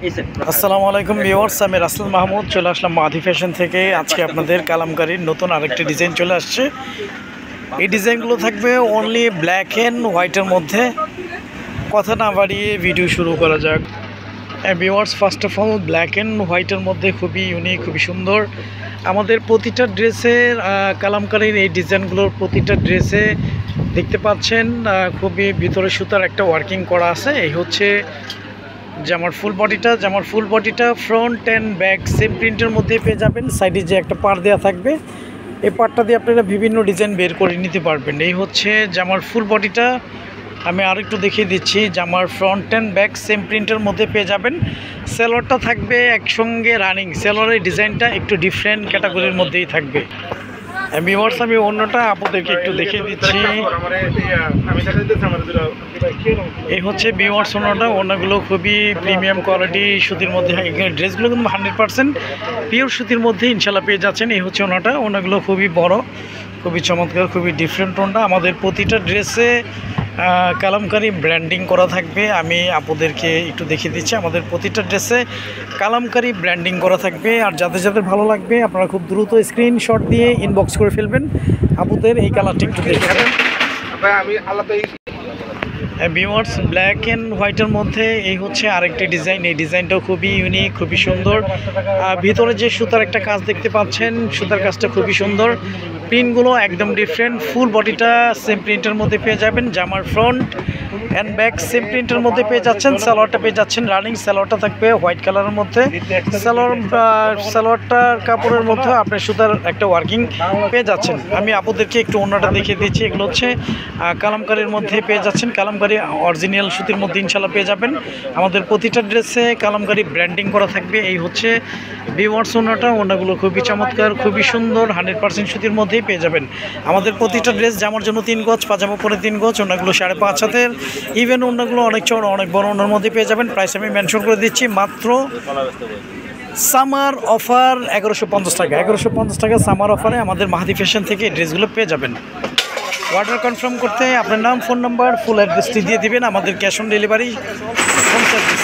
আসসালামু আলাইকুম ভিউয়ার্স, আমি রাসেল মাহমুদ চলে আসলাম মাহাদি ফ্যাশন থেকে। আজকে আপনাদের কালামকারীর নতুন আরেকটি ডিজাইন চলে আসছে। এই ডিজাইনগুলো থাকবে অনলি ব্ল্যাক অ্যান্ড হোয়াইটের মধ্যে। কথা না বাড়িয়ে ভিডিও শুরু করা যাক। Viewers, first of all black and হোয়াইটের মধ্যে খুবই ইউনিক, খুবই সুন্দর। আমাদের প্রতিটা ড্রেসের কালামকারীর এই ডিজাইনগুলোর প্রতিটা ড্রেসে দেখতে পাচ্ছেন খুবই ভিতরে সুতার একটা ওয়ার্কিং করা আছে। এই হচ্ছে জামার ফুল বডিটা ফ্রন্ট অ্যান্ড ব্যাক সেম প্রিন্টের মধ্যে পেয়ে যাবেন। সাইডে যে একটা পাড় দেওয়া থাকবে, এই পাড়টা দিয়ে আপনারা বিভিন্ন ডিজাইন বের করে নিতে পারবেন। এই হচ্ছে জামার ফুল বডিটা। আমি আরেকটু দেখিয়ে দিচ্ছি। জামার ফ্রন্ট অ্যান্ড ব্যাক সেম প্রিন্টের মধ্যে পেয়ে যাবেন। সেলোয়ারটা থাকবে একসঙ্গে রানিং। সেলোয়ারের ডিজাইনটা একটু ডিফারেন্ট ক্যাটাগরির মধ্যেই থাকবে। ভিউয়ার্স, আমি অন্যটা আপনাদেরকে একটু দেখিয়ে দিচ্ছি। এই হচ্ছে ভিউয়ার্স অন্যগুলো খুবই প্রিমিয়াম কোয়ালিটি সুতির মধ্যে। এখানে ড্রেসগুলো কিন্তু 100% পিওর সুতির মধ্যে ইনশাল্লাহ পেয়ে যাচ্ছেন। এই হচ্ছে ওনাগুলো খুবই বড়, খুবই চমৎকার, খুবই ডিফারেন্ট ওনা। আমাদের প্রতিটা ড্রেসে কালামকারী ব্র্যান্ডিং করা থাকবে। আমি আপনাদেরকে একটু দেখিয়ে দিচ্ছি। আমাদের প্রতিটা ড্রেসে কালামকারী ব্র্যান্ডিং করা থাকবে। আর যাদের যাদের ভালো লাগবে আপনারা খুব দ্রুত স্ক্রিনশট দিয়ে ইনবক্স করে ফেলবেন। আপনাদের এই কালারটি একটু দেখাবেন। ভিউয়ার্স, ব্ল্যাক অ্যান্ড হোয়াইটের মধ্যে এই হচ্ছে আরেকটি ডিজাইন। এই ডিজাইনটাও খুবই ইউনিক, খুবই সুন্দর। ভিতরে যে সুতার একটা কাজ দেখতে পাচ্ছেন, সুতার কাজটা খুবই সুন্দর। প্রিন্টগুলো একদম ডিফারেন্ট। ফুল বডিটা সেম প্রিন্টের মধ্যে পেয়ে যাবেন। জামার ফ্রন্ট অ্যান্ড ব্যাক সেম প্রিন্টের মধ্যে পেয়ে যাচ্ছেন। সালোয়ারটা পেয়ে যাচ্ছেন রানিং। সালোয়ারটা থাকবে হোয়াইট কালারের মধ্যে। সালোয়ারটার কাপড়ের মধ্যে আপনার সুতার একটা ওয়ার্কিং পেয়ে যাচ্ছেন। আমি আপনাদেরকে একটু অন্যটা দেখিয়ে দিচ্ছি। এগুলো হচ্ছে কালামকারীর মধ্যে পেয়ে যাচ্ছেন। কালামকারী অরিজিনাল সুতির মধ্যে ইনশাল্লাহ পেয়ে যাবেন। আমাদের প্রতিটা ড্রেসে কালামকারী ব্র্যান্ডিং করা থাকবে। এই হচ্ছে ভিউয়ার্স ওনাগুলো খুবই চমৎকার, খুবই সুন্দর। 100% সুতির মধ্যেই পেয়ে যাবেন। আমাদের প্রতিটা ড্রেস জামার জন্য 3 গজ, পাজামা পরে 3 গজ, ওনাগুলো 5.5 হাতের। ইভেন ওনাগুলো অনেক চড়, অনেক বড় ওনার মধ্যে পেয়ে যাবেন। প্রাইস আমি মেনশন করে দিচ্ছি, মাত্র সামার অফার 1150 টাকা। 1150 টাকা সামার অফারে আমাদের মাহাদি ফ্যাশন থেকে এই ড্রেসগুলো পেয়ে যাবেন। অর্ডার কনফার্ম করতে আপনার নাম, ফোন নাম্বার, ফুল অ্যাড্রেসটি দিয়ে দিবেন। আমাদের cash on delivery home service.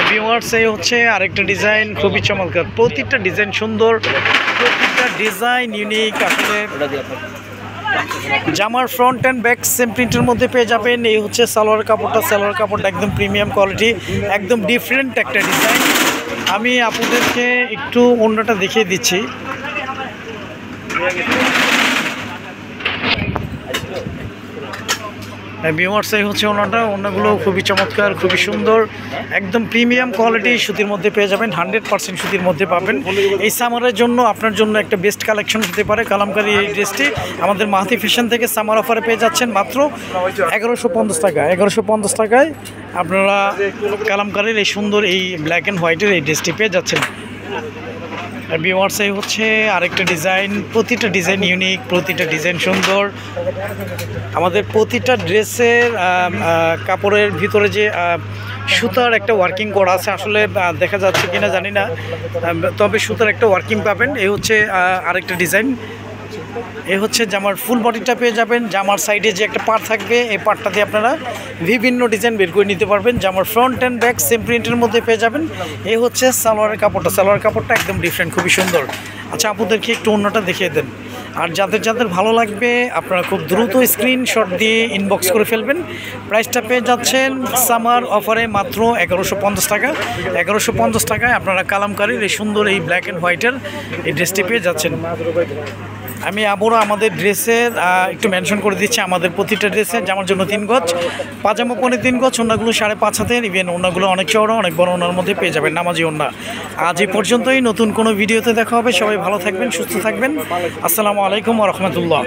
Viewers, এই হচ্ছে আরেকটা ডিজাইন, খুবই চমৎকার। প্রতিটা ডিজাইন সুন্দর, প্রতিটা ডিজাইন ইউনিক। আসলে জামার ফ্রন্ট অ্যান্ড ব্যাক সেম প্রিন্টের মধ্যে পেয়ে যাবেন। এই হচ্ছে সালোয়ার কাপড়টা একদম প্রিমিয়াম কোয়ালিটি, একদম ডিফারেন্ট একটা ডিজাইন। আমি আপনাদেরকে একটু অন্যটা দেখিয়ে দিচ্ছি। ভিউয়ার্স, এই হচ্ছে ওনাগুলো খুবই চমৎকার, খুবই সুন্দর, একদম প্রিমিয়াম কোয়ালিটি সুতির মধ্যে পেয়ে যাবেন। 100% সুতির মধ্যে পাবেন। এই সামারের জন্য আপনার জন্য একটা বেস্ট কালেকশন হতে পারে কালামকারী এই ড্রেসটি। আমাদের মাহাদি ফ্যাশন থেকে সামার অফারে পেয়ে যাচ্ছেন মাত্র 1150 টাকা। 1150 টাকায় আপনারা কালামকারীর এই সুন্দর এই ব্ল্যাক অ্যান্ড হোয়াইটের এই ড্রেসটি পেয়ে যাচ্ছেন। ভিউয়ার্স, এই হচ্ছে আরেকটা ডিজাইন। প্রতিটা ডিজাইন ইউনিক, প্রতিটা ডিজাইন সুন্দর। আমাদের প্রতিটা ড্রেসের কাপড়ের ভিতরে যে সুতার একটা ওয়ার্কিং করা আছে, আসলে দেখা যাচ্ছে কিনা জানি না, তবে সুতার একটা ওয়ার্কিং পাবেন। এই হচ্ছে আরেকটা ডিজাইন। এই হচ্ছে জামার ফুল বডিটা পেয়ে যাবেন। জামার সাইডে যে একটা পাড় থাকবে, এই পাড়টা দিয়ে আপনারা বিভিন্ন ডিজাইন বের করে নিতে পারবেন। জামার ফ্রন্ট অ্যান্ড ব্যাক সেম প্রিন্টের মধ্যে পেয়ে যাবেন। এই হচ্ছে সালোয়ারের কাপড়টা একদম ডিফারেন্ট, খুবই সুন্দর। আচ্ছা, আপনাদেরকে একটু অন্যটা দেখিয়ে দেন। আর যাদের যাদের ভালো লাগবে আপনারা খুব দ্রুত স্ক্রিনশট দিয়ে ইনবক্স করে ফেলবেন। প্রাইসটা পেয়ে যাচ্ছেন সামার অফারে মাত্র 1150 টাকা। 1150 টাকায় আপনারা কালামকারীর এই সুন্দর এই ব্ল্যাক অ্যান্ড হোয়াইটের এই ড্রেসটি পেয়ে যাচ্ছেন। আমি আবারও আমাদের ড্রেসের একটু মেনশন করে দিচ্ছি। আমাদের প্রতিটা ড্রেসে জামার জন্য 3 গজ, পাজামা পরে 3 গজ, ওনাগুলো 5.5 হাতের। ইভেন ওনাগুলো অনেক চওড়া, অনেক বড় ওনার মধ্যে পেয়ে যাবেন, নামাজি ওনা। আজ এই পর্যন্তই। নতুন কোনো ভিডিওতে দেখা হবে। সবাই ভালো থাকবেন, সুস্থ থাকবেন। আসসালামু আলাইকুম ওয়া রাহমাতুল্লাহ।